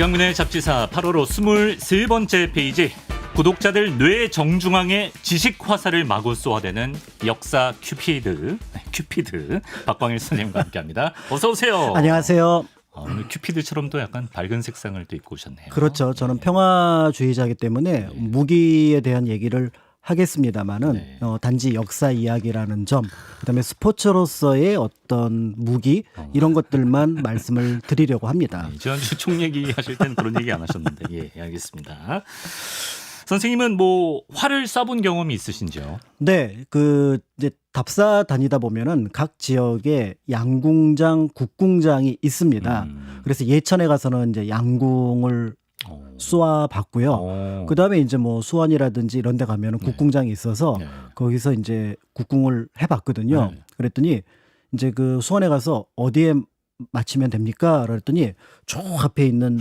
이강민의 잡지사 8월 23번째 페이지. 구독자들 뇌 정중앙에 지식 화살을 마구 쏘아대는 역사 큐피드 박광일 선생님과 함께합니다. 어서 오세요. 안녕하세요. 오늘 큐피드처럼 또 약간 밝은 색상을 또 입고 오셨네요. 그렇죠. 저는 평화주의자이기 때문에 무기에 대한 얘기를 하겠습니다만은 단지 역사 이야기라는 점, 그다음에 스포츠로서의 어떤 무기 이런 것들만 말씀을 드리려고 합니다. 지난주 총 얘기하실 때는 그런 얘기 안 하셨는데 예, 알겠습니다. 선생님은 뭐 활을 쏴본 경험이 있으신지요? 네, 이제 답사 다니다 보면은 각 지역에 양궁장, 국궁장이 있습니다. 그래서 예천에 가서는 이제 양궁을 쏘아봤고요. 그다음에 이제 뭐 수원이라든지 이런 데 가면은 국궁장이 있어서 거기서 이제 국궁을 해봤거든요. 그랬더니 이제 그 수원에 가서 어디에 맞추면 됩니까? 그랬더니 저 앞에 있는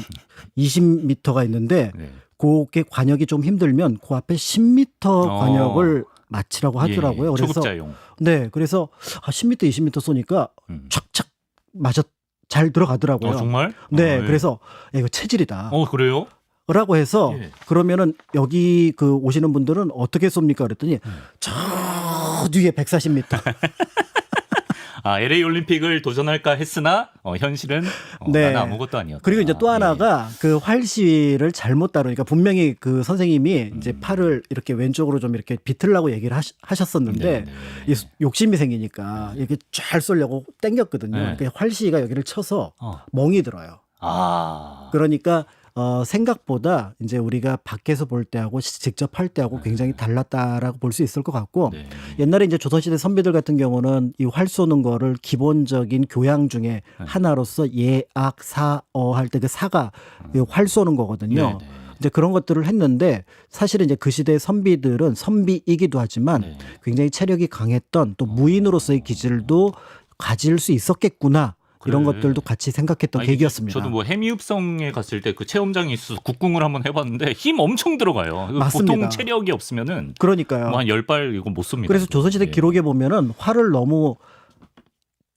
20m가 있는데 그게 관역이 좀 힘들면 그 앞에 10m 관역을 맞히라고 하더라고요. 예, 그래서 초급자용. 네, 그래서 10m, 20m 쏘니까 착착 맞아 잘 들어가더라고요. 정말? 네, 예. 그래서 야, 이거 체질이다. 그래요? 라고 해서 예. 그러면은 여기 그 오시는 분들은 어떻게 쏩니까? 그랬더니 저 뒤에 140m. LA 올림픽을 도전할까 했으나 현실은 네. 나는 아무것도 아니었다. 그리고 이제 또 하나가 그 활시를 잘못 다루니까 분명히 그 선생님이 이제 팔을 이렇게 왼쪽으로 좀 이렇게 비틀라고 얘기를 하셨었는데 이 욕심이 생기니까 이렇게 잘 쏘려고 당겼거든요. 그러니까 활시가 여기를 쳐서 멍이 들어요. 그러니까 생각보다 이제 우리가 밖에서 볼 때하고 직접 할 때하고 굉장히 달랐다라고 볼 수 있을 것 같고 옛날에 이제 조선시대 선비들 같은 경우는 이 활 쏘는 거를 기본적인 교양 중에 하나로서 예악 사어 할 때 그 사가 활 쏘는 거거든요. 이제 그런 것들을 했는데 사실은 이제 그 시대의 선비들은 선비이기도 하지만 굉장히 체력이 강했던 또 무인으로서의 기질도 가질 수 있었겠구나. 이런 것들도 같이 생각했던 계기였습니다. 저도 뭐 해미읍성에 갔을 때 그 체험장이 있어서 국궁을 한번 해봤는데 힘 엄청 들어가요. 맞습니다. 보통 체력이 없으면은 그러니까요. 뭐 한 10발 이거 못 쏩니다. 그래서 조선시대 기록에 보면은 활을 너무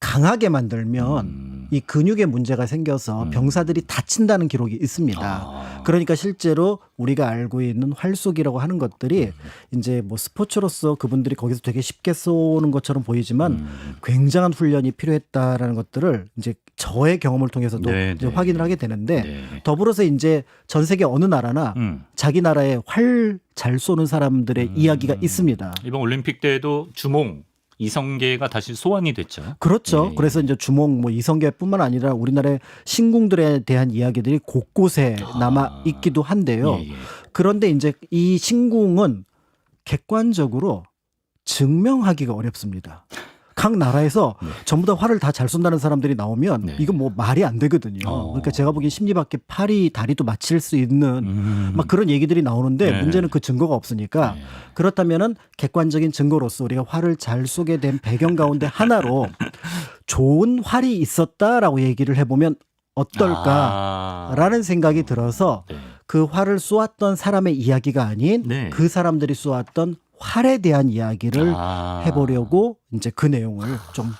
강하게 만들면 이 근육에 문제가 생겨서 병사들이 다친다는 기록이 있습니다. 그러니까 실제로 우리가 알고 있는 활쏘기라고 하는 것들이 이제 뭐 스포츠로서 그분들이 거기서 되게 쉽게 쏘는 것처럼 보이지만 굉장한 훈련이 필요했다라는 것들을 이제 저의 경험을 통해서도 이제 확인을 하게 되는데 더불어서 이제 전 세계 어느 나라나 자기 나라에 활 잘 쏘는 사람들의 이야기가 있습니다. 이번 올림픽 때도 주몽 이성계가 다시 소환이 됐죠. 그렇죠. 그래서 이제 주몽 뭐 이성계뿐만 아니라 우리나라의 신궁들에 대한 이야기들이 곳곳에 남아 있기도 한데요. 그런데 이제 이 신궁은 객관적으로 증명하기가 어렵습니다. 각 나라에서 전부 다 활을 다 잘 쏜다는 사람들이 나오면 이건 뭐 말이 안 되거든요. 그러니까 제가 보기엔 심리밖에 팔이 다리도 맞힐 수 있는 막 그런 얘기들이 나오는데 문제는 그 증거가 없으니까 그렇다면은 객관적인 증거로서 우리가 활을 잘 쏘게 된 배경 가운데 하나로 좋은 활이 있었다라고 얘기를 해보면 어떨까라는 생각이 들어서 그 활을 쏘았던 사람의 이야기가 아닌 그 사람들이 쏘았던 활에 대한 이야기를 해보려고 이제 그 내용을 좀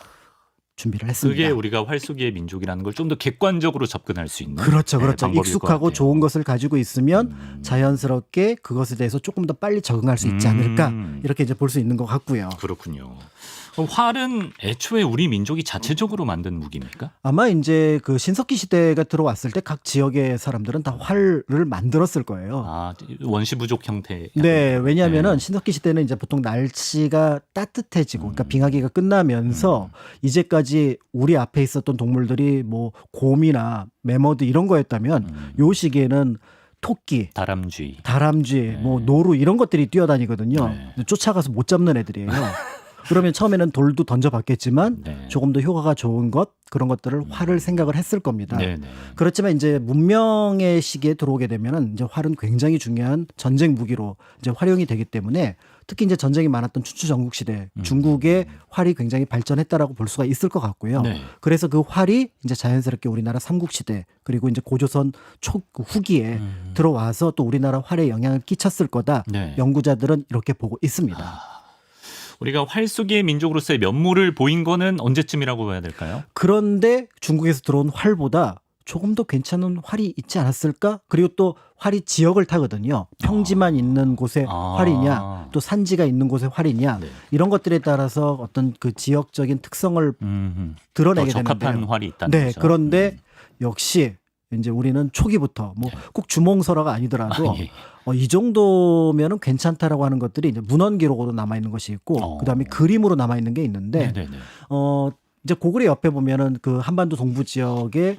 준비를 했습니다. 그게 우리가 활쏘기의 민족이라는 걸 좀 더 객관적으로 접근할 수 있는 그렇죠. 방법일 익숙하고 것 좋은 것을 가지고 있으면 자연스럽게 그것에 대해서 조금 더 빨리 적응할 수 있지 않을까 이렇게 이제 볼 수 있는 것 같고요. 그렇군요. 그럼 활은 애초에 우리 민족이 자체적으로 만든 무기입니까? 아마 이제 그 신석기 시대가 들어왔을 때 각 지역의 사람들은 다 활을 만들었을 거예요. 원시 부족 형태. 네, 왜냐하면은 신석기 시대는 이제 보통 날씨가 따뜻해지고, 그러니까 빙하기가 끝나면서 이제까지 우리 앞에 있었던 동물들이 뭐 곰이나 매머드 이런 거였다면 요 시기에는 토끼, 다람쥐, 뭐 노루 이런 것들이 뛰어다니거든요. 쫓아가서 못 잡는 애들이에요. 그러면 처음에는 돌도 던져봤겠지만 조금 더 효과가 좋은 것 그런 것들을 활을 생각을 했을 겁니다. 그렇지만 이제 문명의 시기에 들어오게 되면은 이제 활은 굉장히 중요한 전쟁 무기로 이제 활용이 되기 때문에 특히 이제 전쟁이 많았던 춘추 전국 시대 중국의 활이 굉장히 발전했다라고 볼 수가 있을 것 같고요. 그래서 그 활이 이제 자연스럽게 우리나라 삼국 시대 그리고 이제 고조선 초 후기에 들어와서 또 우리나라 활에 영향을 끼쳤을 거다. 연구자들은 이렇게 보고 있습니다. 우리가 활쏘기의 민족으로서의 면모를 보인 거는 언제쯤이라고 봐야 될까요? 그런데 중국에서 들어온 활보다 조금 더 괜찮은 활이 있지 않았을까? 그리고 또 활이 지역을 타거든요. 평지만 있는 곳에 활이냐, 또 산지가 있는 곳에 활이냐, 네. 이런 것들에 따라서 어떤 그 지역적인 특성을 더 드러내게 적합한 되는데요. 활이 있다는 네, 거죠. 그런데 역시 이제 우리는 초기부터 뭐 꼭 주몽설화가 아니더라도 예. 이 정도면은 괜찮다라고 하는 것들이 이제 문헌 기록으로 남아 있는 것이 있고, 그다음에 그림으로 남아 있는 게 있는데, 네네네. 이제 고구려 옆에 보면은 그 한반도 동부 지역에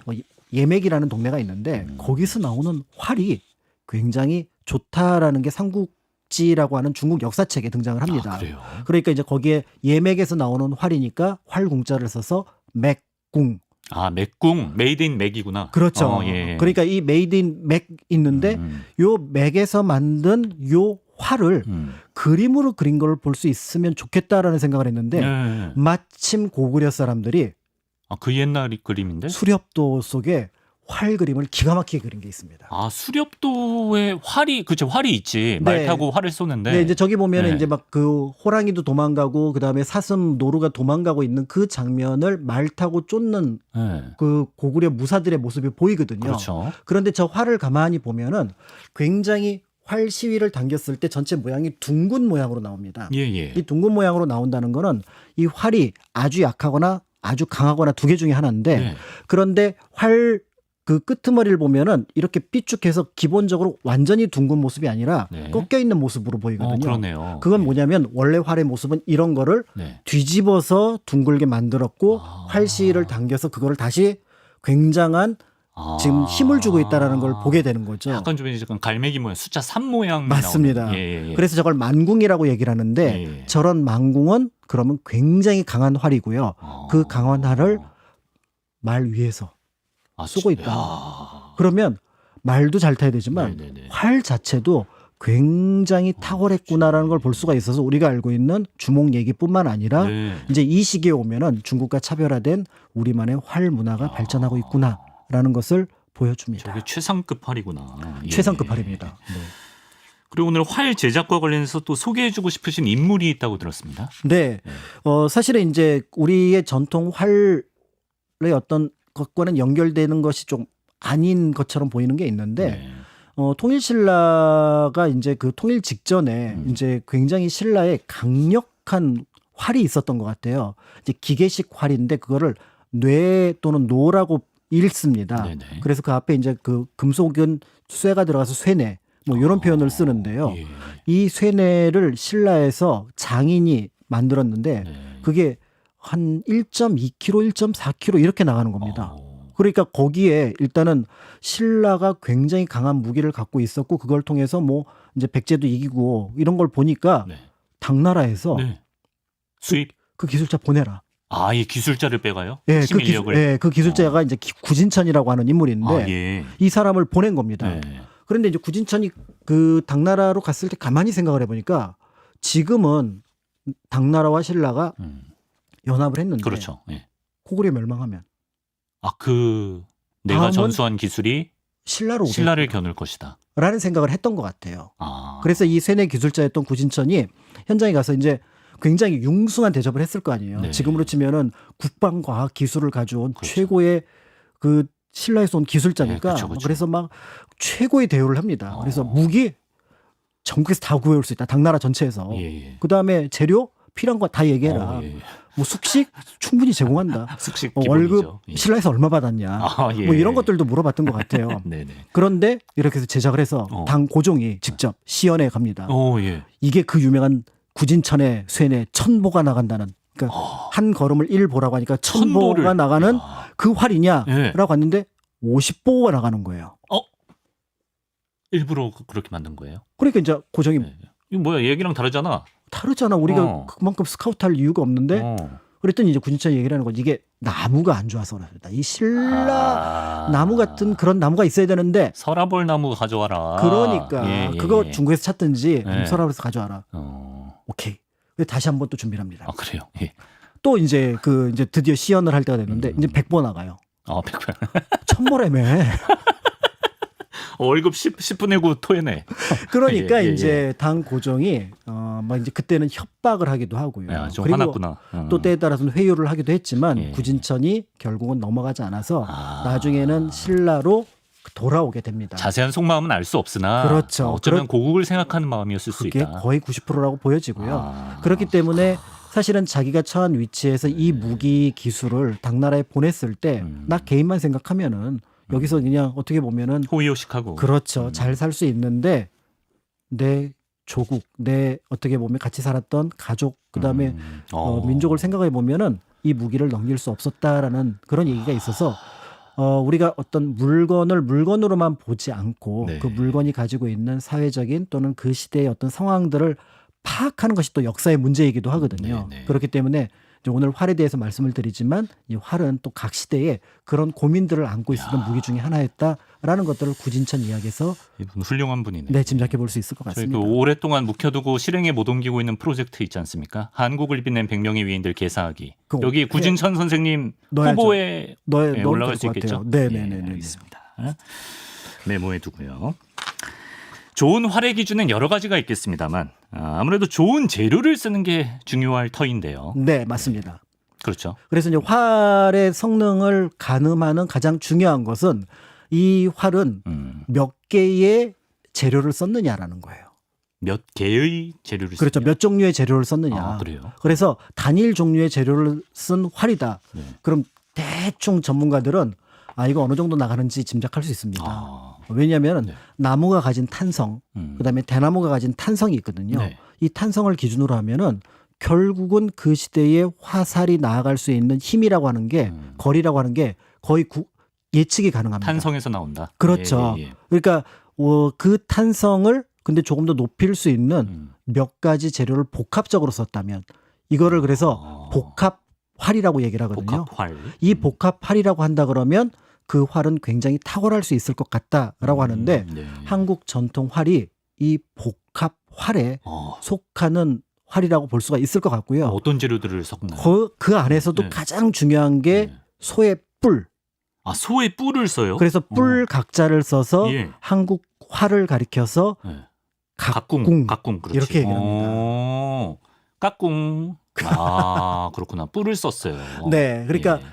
예맥이라는 동네가 있는데 거기서 나오는 활이 굉장히 좋다라는 게 삼국지라고 하는 중국 역사책에 등장을 합니다. 그래요? 그러니까 이제 거기에 예맥에서 나오는 활이니까 활궁자를 써서 맥궁. 맥궁, 메이드 인 맥이구나. 그렇죠. 예. 그러니까 이 메이드 인 맥 있는데 요 맥에서 만든 요 활을 그림으로 그린 걸 볼 수 있으면 좋겠다라는 생각을 했는데 네. 마침 고구려 사람들이 그 옛날 그림인데? 수렵도 속에 활 그림을 기가 막히게 그린 게 있습니다. 수렵도에 활이, 그치, 활이 있지. 네. 말 타고 활을 쏘는데. 네, 이제 저기 보면은 네. 이제 막 그 호랑이도 도망가고 그다음에 사슴 노루가 도망가고 있는 그 장면을 말 타고 쫓는 네. 그 고구려 무사들의 모습이 보이거든요. 그렇죠. 그런데 저 활을 가만히 보면은 굉장히 활 시위를 당겼을 때 전체 모양이 둥근 모양으로 나옵니다. 예, 예. 이 둥근 모양으로 나온다는 거는 이 활이 아주 약하거나 아주 강하거나 두 개 중에 하나인데 네. 그런데 활 그 끄트머리를 보면은 이렇게 삐쭉해서 기본적으로 완전히 둥근 모습이 아니라 네. 꺾여 있는 모습으로 보이거든요. 그러네요. 그건 예. 뭐냐면 원래 활의 모습은 이런 거를 네. 뒤집어서 둥글게 만들었고 활 시위를 당겨서 그거를 다시 굉장한 지금 힘을 주고 있다라는 걸 보게 되는 거죠. 약간 좀 약간 갈매기 모양, 숫자 3 모양. 맞습니다. 예. 그래서 저걸 만궁이라고 얘기를 하는데 예. 저런 만궁은 그러면 굉장히 강한 활이고요. 그 강한 활을 말 위에서 쏘고 있다. 그러면 말도 잘 타야 되지만 네네네. 활 자체도 굉장히 탁월했구나라는 걸 볼 수가 있어서 우리가 알고 있는 주몽 얘기뿐만 아니라 네. 이제 이 시기에 오면은 중국과 차별화된 우리만의 활 문화가 발전하고 있구나라는 것을 보여줍니다. 저게 최상급 활이구나. 예. 최상급 활입니다. 네. 그리고 오늘 활 제작과 관련해서 또 소개해주고 싶으신 인물이 있다고 들었습니다. 네. 사실은 이제 우리의 전통 활의 어떤 것과는 연결되는 것이 좀 아닌 것처럼 보이는 게 있는데 네. 통일신라가 이제 그 통일 직전에 이제 굉장히 신라에 강력한 활이 있었던 것 같아요. 이제 기계식 활인데 그거를 뇌 또는 노라고 읽습니다. 네네. 그래서 그 앞에 이제 그 금속은 쇠가 들어가서 쇠뇌 뭐 이런 표현을 쓰는데요. 예. 이 쇠뇌를 신라에서 장인이 만들었는데 네. 그게 한 1.2kg, 1.4kg 이렇게 나가는 겁니다. 그러니까 거기에 일단은 신라가 굉장히 강한 무기를 갖고 있었고 그걸 통해서 뭐 이제 백제도 이기고 이런 걸 보니까 네. 당나라에서 네. 수입. 그 기술자 보내라. 이 기술자를 빼가요? 예, 핵심 인력을. 그 기술자가 이제 구진천이라고 하는 인물인데 예. 이 사람을 보낸 겁니다. 네. 그런데 이제 구진천이 그 당나라로 갔을 때 가만히 생각을 해보니까 지금은 당나라와 신라가 연합을 했는데 그렇죠. 예. 고구려 멸망하면 내가 다음은 전수한 기술이 신라로 신라를 겨눌 것이다. 라는 생각을 했던 것 같아요. 그래서 이 쇠뇌 기술자였던 구진천이 현장에 가서 이제 굉장히 융숭한 대접을 했을 거 아니에요. 네. 지금으로 치면은 국방과학 기술을 가져온 그렇죠. 최고의 그 신라에서 온 기술자니까 네, 그렇죠. 그래서 막 최고의 대우를 합니다. 그래서 무기 전국에서 다 구해올 수 있다. 당나라 전체에서. 예. 그다음에 재료 필요한 거 다 얘기해라. 예. 뭐 숙식 충분히 제공한다. 숙식 월급 기본이죠. 예. 신라에서 얼마 받았냐. 예. 뭐 이런 것들도 물어봤던 것 같아요. 네네. 그런데 이렇게 해서 제작을 해서 당 고종이 직접 시연에 갑니다. 예. 이게 그 유명한 구진천의 쇠뇌 천보가 나간다는 그러니까 한 걸음을 1보라고 하니까 천보가 천보를. 나가는 그 활이냐라고 예. 갔는데 50보가 나가는 거예요. 일부러 그렇게 만든 거예요? 그러니까 이제 고종이 네. 이거 뭐야? 얘기랑 다르잖아. 다르잖아. 우리가 그만큼 스카우트할 이유가 없는데 그랬더니 이제 구진천이 얘기를 하는 거지. 이게 나무가 안 좋아서 그렇다. 이 신라 나무 같은 그런 나무가 있어야 되는데 서라벌 나무 가져와라. 그러니까 그거 중국에서 찾든지 예. 서랍에서 가져와라. 오케이. 그래서 다시 한번 또 준비를 합니다. 그래요? 예. 또 이제 이제 드디어 시연을 할 때가 됐는데 이제 100보 나가요. 100배. 1000보라며. 월급 10분 내고 토해내. 그러니까 예. 이제 당 고종이 막 이제 그때는 협박을 하기도 하고요. 야, 좀 그리고 화났구나. 또 때에 따라서는 회유를 하기도 했지만 예. 구진천이 결국은 넘어가지 않아서 아. 나중에는 신라로 돌아오게 됩니다. 자세한 속마음은 알 수 없으나 그렇죠. 어쩌면 고국을 생각하는 마음이었을 수 그게 있다. 거의 90%라고 보여지고요. 아. 그렇기 때문에 사실은 자기가 처한 위치에서 이 무기 기술을 당나라에 보냈을 때 나 개인만 생각하면은 여기서 그냥 어떻게 보면은 호의호식하고. 그렇죠. 잘 살 수 있는데 내 조국, 내 어떻게 보면 같이 살았던 가족, 그다음에 민족을 생각해 보면은 이 무기를 넘길 수 없었다라는 그런 얘기가 있어서 우리가 어떤 물건을 물건으로만 보지 않고 네. 그 물건이 가지고 있는 사회적인 또는 그 시대의 어떤 상황들을 파악하는 것이 또 역사의 문제이기도 하거든요. 네, 네. 그렇기 때문에 이제 오늘 활에 대해서 말씀을 드리지만 이 활은 또 각 시대에 그런 고민들을 안고 있었던 무기 중에 하나였다라는 것들을 구진천 이야기에서 이분 훌륭한 분이네. 네, 짐작해 볼 수 있을 것 저희 그 같습니다. 오랫동안 묵혀두고 실행에 못 옮기고 있는 프로젝트 있지 않습니까? 한국을 빛낸 100명의 위인들 개사하기. 그 여기 구진천 선생님 넣어야죠. 후보에 넣어도 올라갈 수 될 것 있겠죠? 같아요. 네네네. 예, 알겠습니다. 메모해 두고요. 좋은 활의 기준은 여러 가지가 있겠습니다만 아무래도 좋은 재료를 쓰는 게 중요할 터인데요. 네, 맞습니다. 그렇죠. 그래서 이제 활의 성능을 가늠하는 가장 중요한 것은 이 활은 몇 개의 재료를 썼느냐라는 거예요. 몇 개의 재료를 그렇죠. 쓰냐? 몇 종류의 재료를 썼느냐. 아, 그래요? 그래서 단일 종류의 재료를 쓴 활이다. 네. 그럼 대충 전문가들은 이거 어느 정도 나가는지 짐작할 수 있습니다. 아, 왜냐하면 네. 나무가 가진 탄성, 그다음에 대나무가 가진 탄성이 있거든요. 네. 이 탄성을 기준으로 하면은 결국은 그 시대에 화살이 나아갈 수 있는 힘이라고 하는 게 거리라고 하는 게 거의 예측이 가능합니다. 탄성에서 나온다. 그렇죠. 예, 예, 예. 그러니까 그 탄성을 근데 조금 더 높일 수 있는 몇 가지 재료를 복합적으로 썼다면 이거를 그래서 복합활이라고 얘기를 하거든요. 복합활. 이 복합활이라고 한다 그러면 그 활은 굉장히 탁월할 수 있을 것 같다라고 하는데 네. 한국 전통 활이 이 복합활에 속하는 활이라고 볼 수가 있을 것 같고요. 어떤 재료들을 섞나요? 그 안에서도 네. 가장 중요한 게 네. 소의 뿔. 아, 소의 뿔을 써요? 그래서 뿔 각자를 써서 예. 한국 활을 가리켜서 네. 각궁. 각궁 그렇지. 이렇게 얘기를 합니다. 깍궁. 아, 그렇구나. 뿔을 썼어요. 네, 그러니까 예.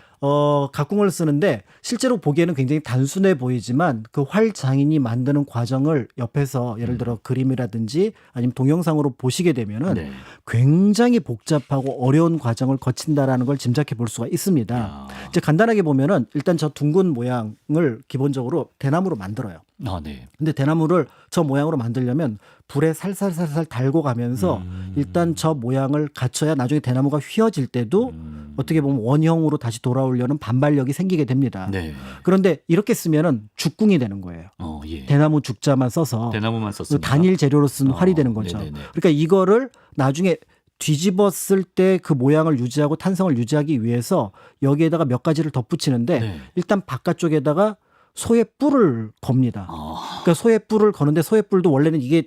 각궁을 쓰는데 실제로 보기에는 굉장히 단순해 보이지만 그 활 장인이 만드는 과정을 옆에서 예를 들어 그림이라든지 아니면 동영상으로 보시게 되면은 네. 굉장히 복잡하고 어려운 과정을 거친다라는 걸 짐작해 볼 수가 있습니다. 야. 이제 간단하게 보면은 일단 저 둥근 모양을 기본적으로 대나무로 만들어요. 아, 네. 근데 대나무를 저 모양으로 만들려면 불에 살살살살 달고 가면서 일단 저 모양을 갖춰야 나중에 대나무가 휘어질 때도 어떻게 보면 원형으로 다시 돌아오려는 반발력이 생기게 됩니다. 네. 그런데 이렇게 쓰면은 죽궁이 되는 거예요. 예. 대나무 죽자만 써서 대나무만 그 썼습니다. 단일 재료로 쓴 활이 되는 거죠. 네네네. 그러니까 이거를 나중에 뒤집었을 때 그 모양을 유지하고 탄성을 유지하기 위해서 여기에다가 몇 가지를 덧붙이는데 네. 일단 바깥쪽에다가 소의 뿔을 겁니다. 그러니까 소의 뿔을 거는데 소의 뿔도 원래는 이게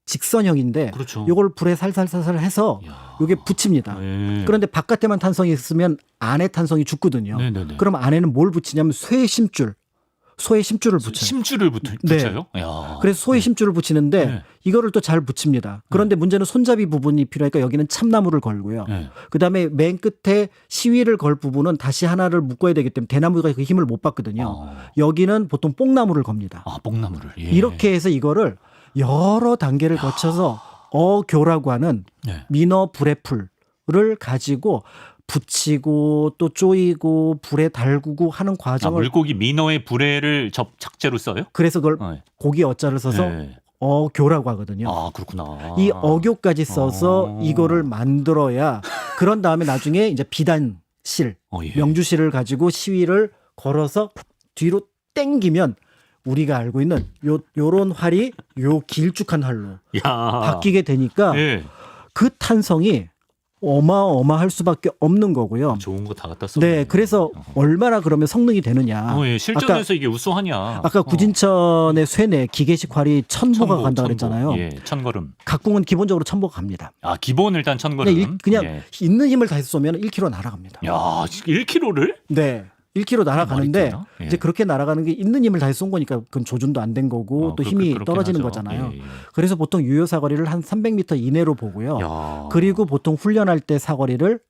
직선형인데 그렇죠. 요걸 불에 살살살살 해서 야. 요게 붙입니다. 네. 그런데 바깥에만 탄성이 있으면 안에 탄성이 죽거든요. 네네네. 그럼 안에는 뭘 붙이냐면 소의 심줄. 소의 심줄을 붙여요. 심줄을 붙여요? 야. 그래서 소의 심줄을 붙이는데 네. 이거를 또 잘 붙입니다. 그런데 문제는 손잡이 부분이 필요하니까 여기는 참나무를 걸고요. 네. 그다음에 맨 끝에 시위를 걸 부분은 다시 하나를 묶어야 되기 때문에 대나무가 그 힘을 못 받거든요. 여기는 보통 뽕나무를 겁니다. 아, 뽕나무를. 예. 이렇게 해서 이거를 여러 단계를 거쳐서 어교라고 하는 네. 민어 불의풀을 가지고 붙이고 또 쪼이고 불에 달구고 하는 과정을 물고기 민어의 불에를 착재로 써요? 그래서 그걸 네. 고기 어자를 써서 네. 어교라고 하거든요. 아, 그렇구나. 이 어교까지 써서 이거를 만들어야 그런 다음에 나중에 이제 비단실, 예. 명주실을 가지고 시위를 걸어서 뒤로 땡기면 우리가 알고 있는 요런 활이 요 길쭉한 활로 야. 바뀌게 되니까 예. 그 탄성이 어마어마할 수밖에 없는 거고요. 좋은 거 다 갖다 썼네. 네, 그래서 얼마나 그러면 성능이 되느냐. 예. 실전에서 이게 우수하냐. 아까 구진천의 쇠내 기계식 활이 천보가 간다 그랬잖아요. 예, 천걸음. 각궁은 기본적으로 천보가 갑니다. 아, 기본 일단 천걸음. 그냥 예. 있는 힘을 다해서 쏘면 1km 날아갑니다. 야, 1kg를? 네. 1km 날아가는데 말이 되나? 예. 이제 그렇게 날아가는 게 있는 힘을 다해 쏜 거니까 그건 조준도 안 된 거고 또 힘이 그렇긴 떨어지는 하죠. 거잖아요. 예, 예. 그래서 보통 유효 사거리를 한 300m 이내로 보고요. 야. 그리고 보통 훈련할 때 사거리를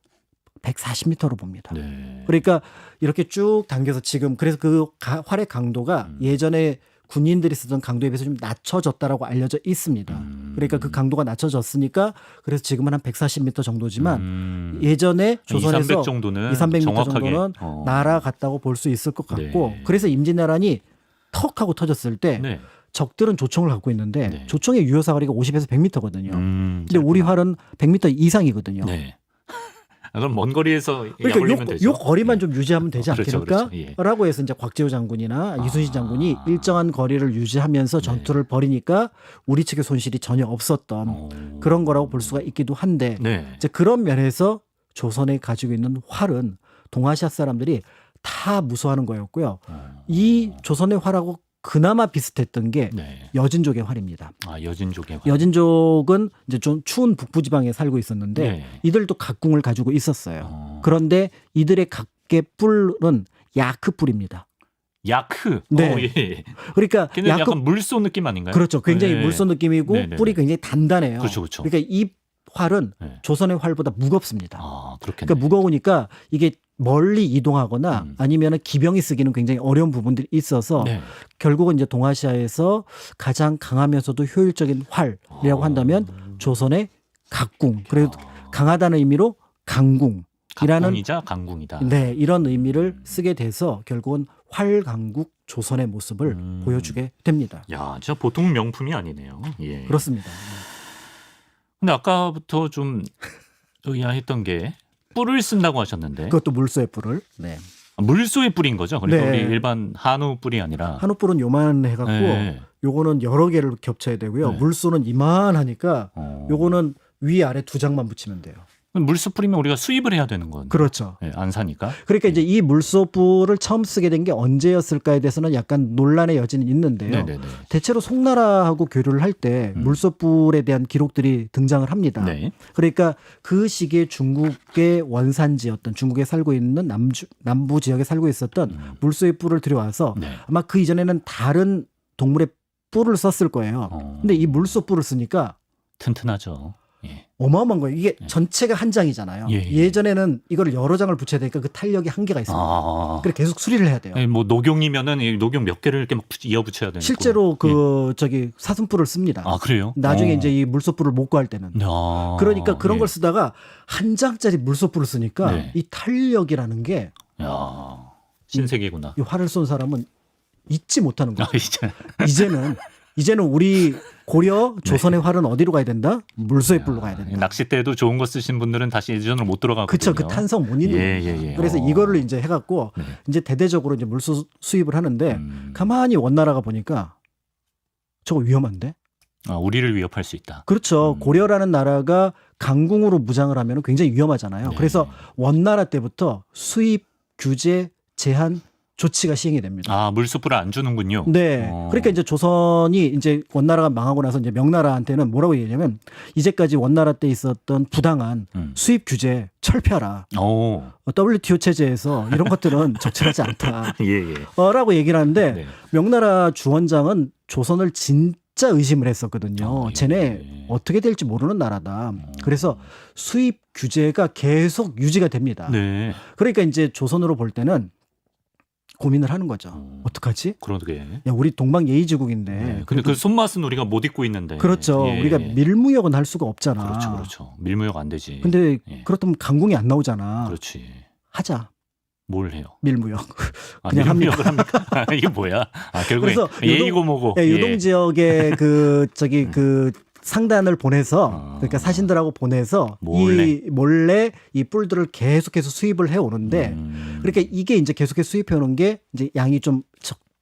140m로 봅니다. 네. 그러니까 이렇게 쭉 당겨서 지금 그래서 그 활의 강도가 예전에 군인들이 쓰던 강도에 비해서 좀 낮춰졌다라고 알려져 있습니다. 그러니까 그 강도가 낮춰졌으니까 그래서 지금은 한 140m 정도지만 예전에 조선에서 200 정도는 200m 정확하게 정도는 날아갔다고 볼 수 있을 것 같고 네. 그래서 임진왜란이 턱 하고 터졌을 때 네. 적들은 조총을 갖고 있는데 네. 조총의 유효 사거리가 50에서 100m거든요. 근데 우리 짧구나. 활은 100m 이상이거든요. 네. 그럼 먼 거리에서 그러니까 약올리면 되죠. 요 거리만 좀 유지하면 되지 그렇죠, 않겠습니까? 그렇죠. 예. 라고 해서 이제 곽재우 장군이나 이순신 장군이 아. 일정한 거리를 유지하면서 전투를 벌이니까 우리 측의 손실이 전혀 없었던 그런 거라고 볼 수가 있기도 한데 네. 이제 그런 면에서 조선에 가지고 있는 활은 동아시아 사람들이 다 무서워하는 거였고요. 이 조선의 활하고 그나마 비슷했던 게 네. 여진족의 활입니다. 아, 여진족의 활. 여진족은 이제 좀 추운 북부 지방에 살고 있었는데 네. 이들도 각궁을 가지고 있었어요. 그런데 이들의 각계 뿔은 야크 뿔입니다. 야크. 네. 예. 그러니까 걔는 야크 약간 물소 느낌 아닌가요? 그렇죠. 굉장히 네. 물소 느낌이고 네네네. 뿔이 굉장히 단단해요. 그렇죠, 그렇죠. 그러니까 이 활은 네. 조선의 활보다 무겁습니다. 아, 그렇겠네. 그러니까 무거우니까 이게 멀리 이동하거나 음. 아니면 기병이 쓰기는 굉장히 어려운 부분들이 있어서 네. 결국은 이제 동아시아에서 가장 강하면서도 효율적인 활이라고 한다면 조선의 각궁. 그래도 강하다는 의미로 강궁이라는 각궁이자 강궁이다. 네, 이런 의미를 쓰게 돼서 결국은 활강국 조선의 모습을 보여주게 됩니다. 야, 진짜 보통 명품이 아니네요. 예. 그렇습니다. 근데 아까부터 좀 의아했던 게 뿔을 쓴다고 하셨는데 그것도 물소의 뿔을. 네. 물소의 뿔인 거죠. 그러니까 네. 우리 일반 한우 뿔이 아니라. 한우 뿔은 요만해 갖고 네. 요거는 여러 개를 겹쳐야 되고요. 네. 물소는 이만하니까 어. 요거는 위 아래 두 장만 붙이면 돼요. 물소 뿔이면 우리가 수입을 해야 되는 건. 그렇죠. 네, 안 사니까. 그러니까 이제 이 물소뿔을 처음 쓰게 된 게 언제였을까에 대해서는 약간 논란의 여지는 있는데요. 네네네. 대체로 송나라하고 교류를 할 때 물소뿔에 대한 기록들이 등장을 합니다. 네. 그러니까 그 시기에 중국의 원산지였던 중국에 살고 있는 남부 지역에 살고 있었던 물소의 뿔을 들여와서 네. 아마 그 이전에는 다른 동물의 뿔을 썼을 거예요. 근데 이 물소 뿔을 쓰니까 튼튼하죠. 예. 어마어마한 거예요. 이게 전체가 한 장이잖아요. 예, 예. 예전에는 이거를 여러 장을 붙여야 되니까 그 탄력이 한계가 있습니다. 아. 그래서 계속 수리를 해야 돼요. 예, 뭐 녹용이면은 이 녹용 몇 개를 이렇게 막 이어 붙여야 되는. 실제로 저기 사슴뿔을 씁니다. 아, 그래요? 나중에 이제 이 물소뿔을 못 구할 때는. 야. 그러니까 그런 예. 걸 쓰다가 한 장짜리 물소뿔을 쓰니까 네. 이 탄력이라는 게 이 야. 신세계구나. 활을 쏜 사람은 잊지 못하는 아, 거예요. 이제는 우리 고려 조선의 활은 어디로 가야 된다? 물소의 뿔로 가야 된다. 낚싯대도 좋은 거 쓰신 분들은 다시 예전으로 못 들어가거든요. 그쵸, 그 탄성 못 잊는 예, 거예요. 예, 예. 그래서 이거를 이제 해갖고 네. 이제 대대적으로 이제 물소 수입을 하는데 가만히 원나라가 보니까 저거 위험한데? 아, 우리를 위협할 수 있다. 그렇죠. 고려라는 나라가 강궁으로 무장을 하면 굉장히 위험하잖아요. 네. 그래서 원나라 때부터 수입 규제 제한 조치가 시행이 됩니다. 아, 물소뿔을 안 주는군요. 네. 그러니까 이제 조선이 이제 원나라가 망하고 나서 이제 명나라한테는 뭐라고 얘기하냐면 이제까지 원나라 때 있었던 부당한 수입 규제 철폐하라. 오. WTO 체제에서 이런 것들은 적절하지 않다. 예, 예. 라고 얘기를 하는데 네. 명나라 주원장은 조선을 진짜 의심을 했었거든요. 예. 쟤네 어떻게 될지 모르는 나라다. 그래서 수입 규제가 계속 유지가 됩니다. 네. 그러니까 이제 조선으로 볼 때는 고민을 하는 거죠. 어떡하지? 그러게. 야, 우리 동방 예의지국인데. 네. 근데 그 손맛은 우리가 못 잊고 있는데. 그렇죠. 예. 우리가 밀무역은 할 수가 없잖아. 그렇죠, 그렇죠. 밀무역 안 되지. 근데 예. 그렇다면 강궁이 안 나오잖아. 그렇지. 하자. 뭘 해요? 밀무역. 아, 그냥 밀무역을 합니까? 이게 뭐야? 아, 결국에 그래서 예의고 뭐고. 예, 예. 유동 지역에 그 상단을 보내서 그러니까 사신들하고 보내서 몰래 이 뿔들을 계속해서 수입을 해 오는데 그러니까 이게 이제 계속해서 수입해 오는 게 이제 양이 좀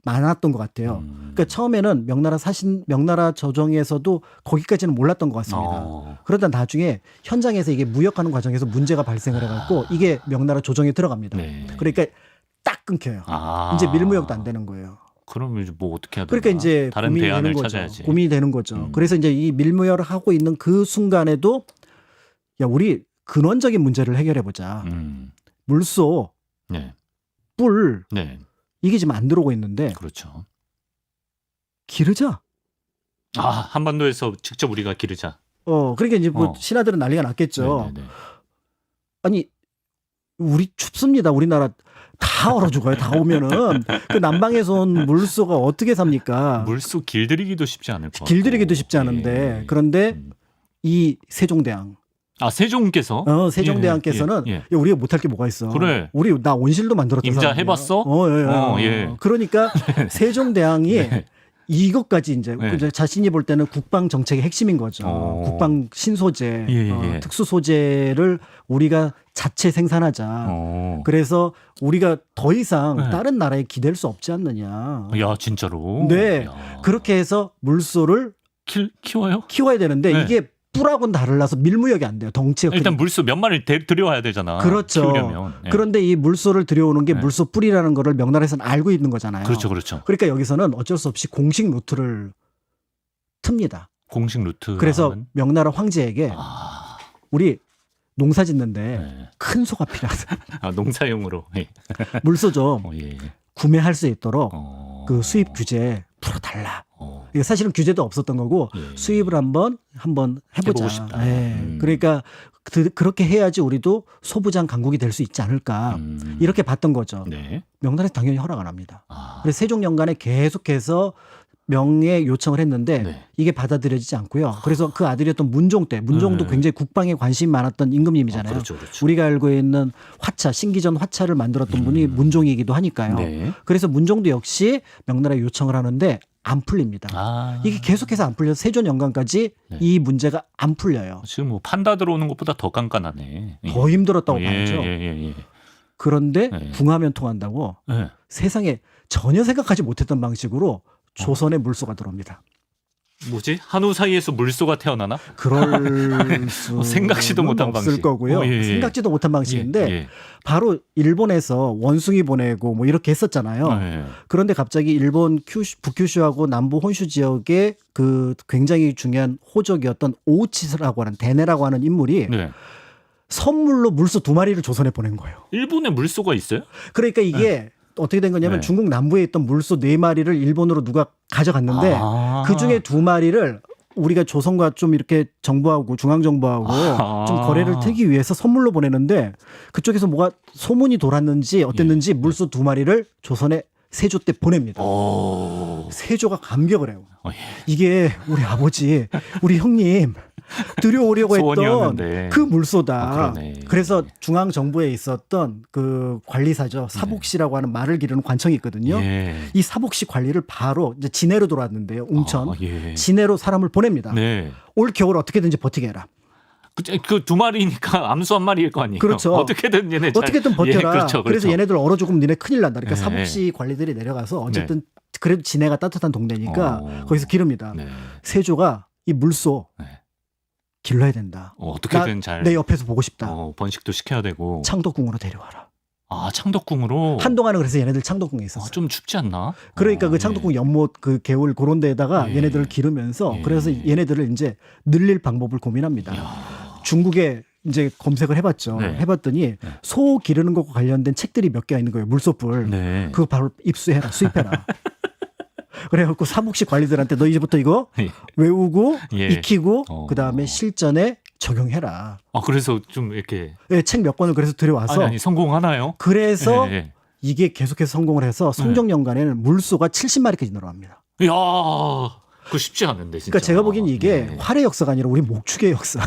많았던 것 같아요. 그러니까 처음에는 명나라 조정에서도 거기까지는 몰랐던 것 같습니다. 그러다 나중에 현장에서 이게 무역하는 과정에서 문제가 발생을 해갖고 이게 명나라 조정에 들어갑니다. 네. 그러니까 딱 끊겨요. 아. 이제 밀무역도 안 되는 거예요. 그럼 이제 뭐 어떻게 해야 되나? 그러니까 이제 다른 고민이 대안을 되는 거죠. 찾아야지. 고민이 되는 거죠. 그래서 이제 이 밀무역을 하고 있는 그 순간에도 야, 우리 근원적인 문제를 해결해 보자. 물소 네. 뿔 네. 이게 지금 안 들어오고 있는데 그렇죠. 기르자. 한반도에서 직접 우리가 기르자. 그러니까 이제 뭐 어. 신하들은 난리가 났겠죠. 네네네. 아니 우리 춥습니다. 우리나라 다 얼어 죽어요. 다 오면은 그 남방에서 온 물소가 어떻게 삽니까? 물소 길들이기도 쉽지 않을 것 같고. 길들이기도 쉽지 않은데 그런데 이 세종대왕 세종께서 세종대왕께서는 예. 야, 우리가 못할 게 뭐가 있어? 그래. 우리 나 온실도 만들었던 임자 사람이야. 해봤어? 예. 그러니까 세종대왕이 네. 이것까지 이제 네. 자신이 볼 때는 국방 정책의 핵심인 거죠. 국방 신소재, 예. 특수 소재를 우리가 자체 생산하자. 그래서 우리가 더 이상 네. 다른 나라에 기댈 수 없지 않느냐. 야 진짜로. 네. 야. 그렇게 해서 물소를 키워요? 키워야 되는데 네. 이게 뿔하고는 달라서 밀무역이 안 돼요. 덩치가 일단 크니까. 물소 몇 마리를 들여와야 되잖아. 그렇죠. 키우려면. 예. 그런데 이 물소를 들여오는 게 네. 물소 뿔이라는 거를 명나라에서는 알고 있는 거잖아요. 그렇죠. 그러니까 여기서는 어쩔 수 없이 공식 루트를 틉니다. 공식 루트. 그래서 명나라 황제에게 우리 농사 짓는데 네. 큰 소가 필요하다. 농사용으로. 예. 물소 좀 예. 구매할 수 있도록 그 수입 규 규제 풀어달라. 이게 사실은 규제도 없었던 거고 예. 수입을 한번 해보자. 해보고 싶다. 예. 그러니까 그렇게 해야지 우리도 소부장 강국이 될 수 있지 않을까. 이렇게 봤던 거죠. 네. 명나라에서 당연히 허락 안 합니다. 그래서 세종연간에 계속해서 명예 요청을 했는데 네. 이게 받아들여지지 않고요. 그래서 그 아들이었던 문종도 네. 굉장히 국방에 관심이 많았던 임금님이잖아요. 그렇죠. 우리가 알고 있는 화차, 신기전 화차를 만들었던 분이 문종이기도 하니까요. 네. 그래서 문종도 역시 명나라에 요청을 하는데 안 풀립니다. 이게 계속해서 안 풀려서 세종연간까지 네. 이 문제가 안 풀려요. 지금 뭐 판다 들어오는 것보다 더 깐깐하네. 예. 더 힘들었다고 예, 봐야죠. 예. 그런데 네. 궁하면 통한다고 예. 세상에 전혀 생각하지 못했던 방식으로 조선의 물소가 들어옵니다. 뭐지? 한우 사이에서 물소가 태어나나? 그럴 수 생각지도 못한 없을 방식. 거고요. 예. 생각지도 못한 방식인데 예. 바로 일본에서 원숭이 보내고 뭐 이렇게 했었잖아요. 예. 그런데 갑자기 일본 북큐슈하고 남부 혼슈 지역의 그 굉장히 중요한 호적이었던 오우치라고 하는 대네라고 하는 인물이 네. 선물로 물소 2마리를 조선에 보낸 거예요. 일본에 물소가 있어요? 그러니까 이게 어떻게 된 거냐면 네. 중국 남부에 있던 물소 4마리를 일본으로 누가 가져갔는데 그 중에 2마리를 우리가 조선과 좀 이렇게 정부하고 중앙정부하고 좀 거래를 틀기 위해서 선물로 보내는데 그쪽에서 뭐가 소문이 돌았는지 어땠는지 물소 2마리를 조선에 세조 때 보냅니다. 세조가 감격을 해요. 이게 우리 아버지, 우리 형님 들여오려고 했던 소원이었는데. 그 물소다. 그러네. 그래서 중앙 정부에 있었던 그 관리사죠. 사복시라고 하는 말을 기르는 관청이 있거든요. 예. 이 사복시 관리를 바로 이제 진해로 돌아왔는데요. 웅천. 예. 진해로 사람을 보냅니다. 네. 올 겨울 어떻게든지 버티게 해라. 그 2마리니까 암수 한 마리일 거 아니에요. 그렇죠. 어떻게든 얘네 어떻게든 버텨라. 그렇죠. 그래서 얘네들 얼어 죽으면 니네 큰일 난다. 그러니까 네. 사복시 관리들이 내려가서 어쨌든 그래도 진해가 따뜻한 동네니까 거기서 기릅니다. 네. 세조가 이 물소 네. 길러야 된다. 어떻게든 잘 내 옆에서 보고 싶다. 번식도 시켜야 되고. 창덕궁으로 데려와라. 창덕궁으로. 한동안은 그래서 얘네들 창덕궁에 있었어요. 좀 춥지 않나? 그러니까 그 창덕궁 연못 그 개울 그런 데다가 예. 얘네들을 기르면서 예. 그래서 얘네들을 이제 늘릴 방법을 고민합니다. 중국에 이제 검색을 해봤죠. 네. 해봤더니 소 기르는 것과 관련된 책들이 몇 개가 있는 거예요. 물소풀. 네. 그거 바로 입수해라. 수입해라. 그래갖고 사복시 관리들한테 너 이제부터 이거 예. 외우고 예. 익히고 그다음에 실전에 적용해라. 그래서 좀 이렇게 책 몇 권을 그래서 들여와서 아니 성공하나요? 그래서 예. 이게 계속해서 성공을 해서 성종연간에는 물소가 70마리까지 늘어납니다. 야, 그거 쉽지 않은데 진짜. 그러니까 제가 보기엔 이게 네. 활의 역사가 아니라 우리 목축의 역사.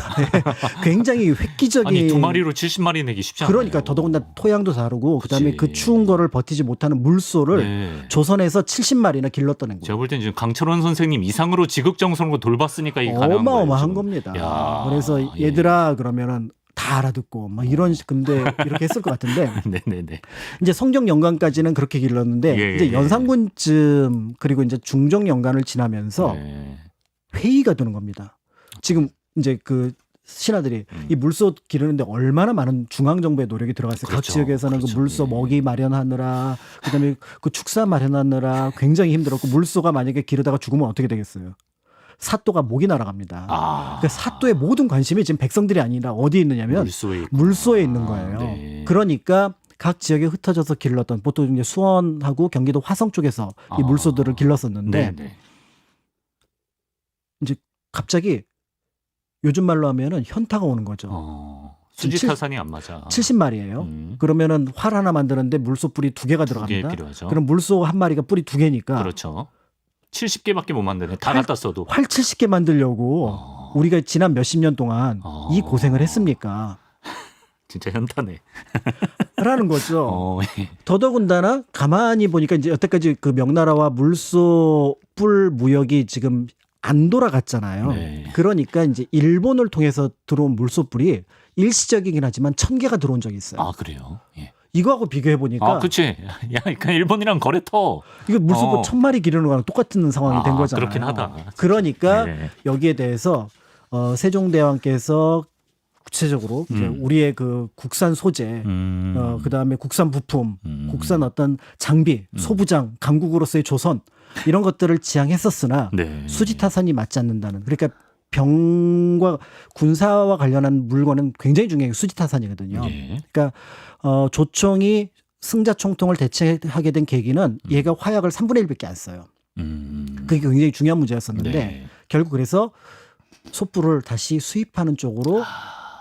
굉장히 획기적인. 아니 2마리로 70마리 내기 쉽지 않아요. 그러니까 더더군다나 토양도 다르고 그다음에 그치. 그 추운 거를 버티지 못하는 물소를 네. 조선에서 70마리나 길렀다는 거예요. 제가 볼 땐 지금 강철원 선생님 이상으로 지극정성으로 돌봤으니까 이게 가능한 거예요. 어마어마한 지금. 겁니다. 야, 그래서 예. 얘들아 그러면은 다 알아듣고 막 이런 근데 이렇게 했을 것 같은데 네네네. 이제 성종연간까지는 그렇게 길렀는데 예, 이제 예. 연산군쯤 그리고 이제 중종연간을 지나면서 네. 회의가 드는 겁니다. 지금 이제 그 신하들이 이 물소 기르는데 얼마나 많은 중앙정부의 노력이 들어갔어요. 각 그렇죠. 지역에서는 그렇죠. 그 물소 예. 먹이 마련하느라 그다음에 그 축사 마련하느라 굉장히 힘들었고 물소가 만약에 기르다가 죽으면 어떻게 되겠어요? 사또가 목이 날아갑니다. 그러니까 사또의 모든 관심이 지금 백성들이 아니라 어디에 있느냐면 물소에 있고. 물소에 있는 거예요. 네. 그러니까 각 지역에 흩어져서 길렀던 보통 이제 수원하고 경기도 화성 쪽에서 이 물소들을 길렀었는데 네네. 이제 갑자기 요즘 말로 하면은 현타가 오는 거죠. 수지타산이 안 맞아. 70마리예요. 그러면은 활 하나 만드는데 물소 뿌리 2개가 2개 들어갑니다. 필요하죠. 그럼 물소 한 마리가 뿌리 2개니까 그렇죠. 70개밖에 못 만드네. 다 갖다 써도. 활 70개 만들려고 우리가 지난 몇십 년 동안 이 고생을 했습니까? 진짜 현타네. 라는 거죠. 예. 더더군다나 가만히 보니까 이제 여태까지 그 명나라와 물소 뿔 무역이 지금 안 돌아갔잖아요. 네. 그러니까 이제 일본을 통해서 들어온 물소 뿔이 일시적이긴 하지만 1000개가 들어온 적이 있어요. 아 그래요? 예. 이거하고 비교해 보니까 그치. 야, 그러니까 일본이랑 거래 터. 이거 물소 뿔 1000마리 기르는 거랑 똑같은 상황이 된 거잖아요. 그렇긴 하다. 진짜. 그러니까 네. 여기에 대해서 세종대왕께서 구체적으로 이제 우리의 그 국산 소재, 그다음에 국산 부품, 국산 어떤 장비, 소부장, 강국으로서의 조선 이런 것들을 지향했었으나 네. 수지타산이 맞지 않는다는. 그러니까 병과 군사와 관련한 물건은 굉장히 중요해요. 수지타산이거든요. 예. 그러니까 조총이 승자총통을 대체하게 된 계기는 얘가 화약을 3분의 1밖에 안 써요. 그게 굉장히 중요한 문제였었는데 네. 결국 그래서 솥불을 다시 수입하는 쪽으로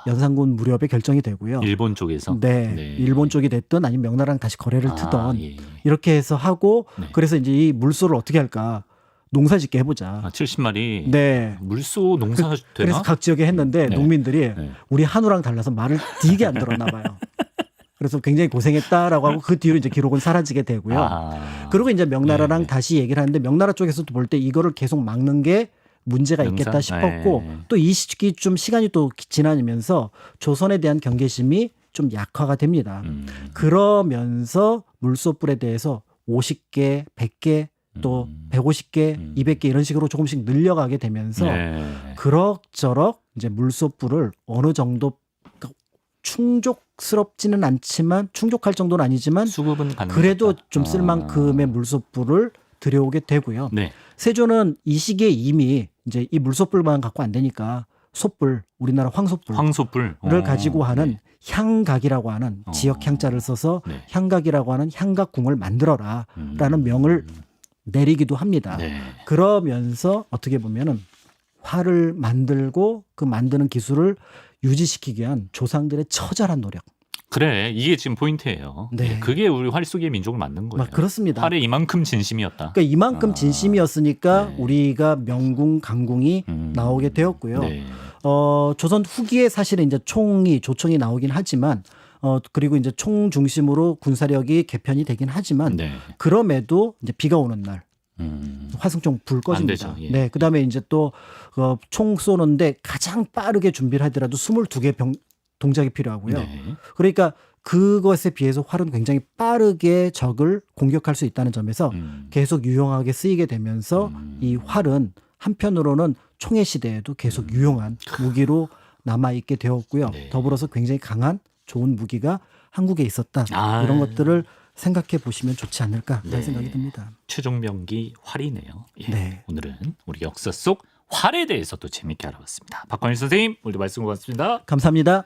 연산군 무렵에 결정이 되고요. 일본 쪽에서. 네, 일본 쪽이 됐든 아니면 명나라랑 다시 거래를 트던 예. 이렇게 해서 하고 네. 그래서 이제 이 물소를 어떻게 할까 농사짓게 해보자. 70마리. 네. 물소 농사 되나? 그래서 각 지역에 했는데 네. 농민들이 네. 우리 한우랑 달라서 말을 되게 안 들었나 봐요. 그래서 굉장히 고생했다라고 하고 그 뒤로 이제 기록은 사라지게 되고요. 그리고 이제 명나라랑 네. 다시 얘기를 하는데 명나라 쪽에서도 볼 때 이거를 계속 막는 게 문제가 있겠다 영상? 싶었고 네. 또 이 시기 좀 시간이 또 지나면서 조선에 대한 경계심이 좀 약화가 됩니다. 그러면서 물소뿔에 대해서 50개, 100개 또 150개, 200개 이런 식으로 조금씩 늘려가게 되면서 네. 그럭저럭 이제 물소뿔을 어느 정도 충족스럽지는 않지만 충족할 정도는 아니지만 수급은 가능하다. 그래도 좀 쓸 만큼의 물소뿔을 들여오게 되고요. 네. 세조는 이 시기에 이미 이제 이 물소뿔만 갖고 안 되니까 솥불, 우리나라 황소뿔을 황소뿔 가지고 하는 네. 향각이라고 하는 지역 향자를 써서 네. 향각이라고 하는 향각궁을 만들어라라는 명을 내리기도 합니다. 네. 그러면서 어떻게 보면은 활을 만들고 그 만드는 기술을 유지시키기 위한 조상들의 처절한 노력. 그래 이게 지금 포인트예요. 네. 예, 그게 우리 활 속의 민족을 만든 거예요. 그렇습니다. 활에 이만큼 진심이었다. 그러니까 이만큼 진심이었으니까 네. 우리가 명궁, 강궁이 나오게 되었고요. 네. 조선 후기에 사실은 이제 조총이 나오긴 하지만 그리고 이제 총 중심으로 군사력이 개편이 되긴 하지만 네. 그럼에도 이제 비가 오는 날 화승총 불 꺼집니다. 안 되죠. 예. 네, 그다음에 이제 또 총 쏘는데 가장 빠르게 준비를 하더라도 22개 동작이 필요하고요. 네. 그러니까 그것에 비해서 활은 굉장히 빠르게 적을 공격할 수 있다는 점에서 계속 유용하게 쓰이게 되면서 이 활은 한편으로는 총의 시대에도 계속 유용한 무기로 남아있게 되었고요. 네. 더불어서 굉장히 강한 좋은 무기가 한국에 있었다. 이런 것들을 생각해 보시면 좋지 않을까라는 네. 생각이 듭니다. 최종병기 활이네요. 예. 네. 오늘은 우리 역사 속 활에 대해서 또 재밌게 알아봤습니다. 박광일 선생님 오늘도 말씀 고맙습니다. 감사합니다.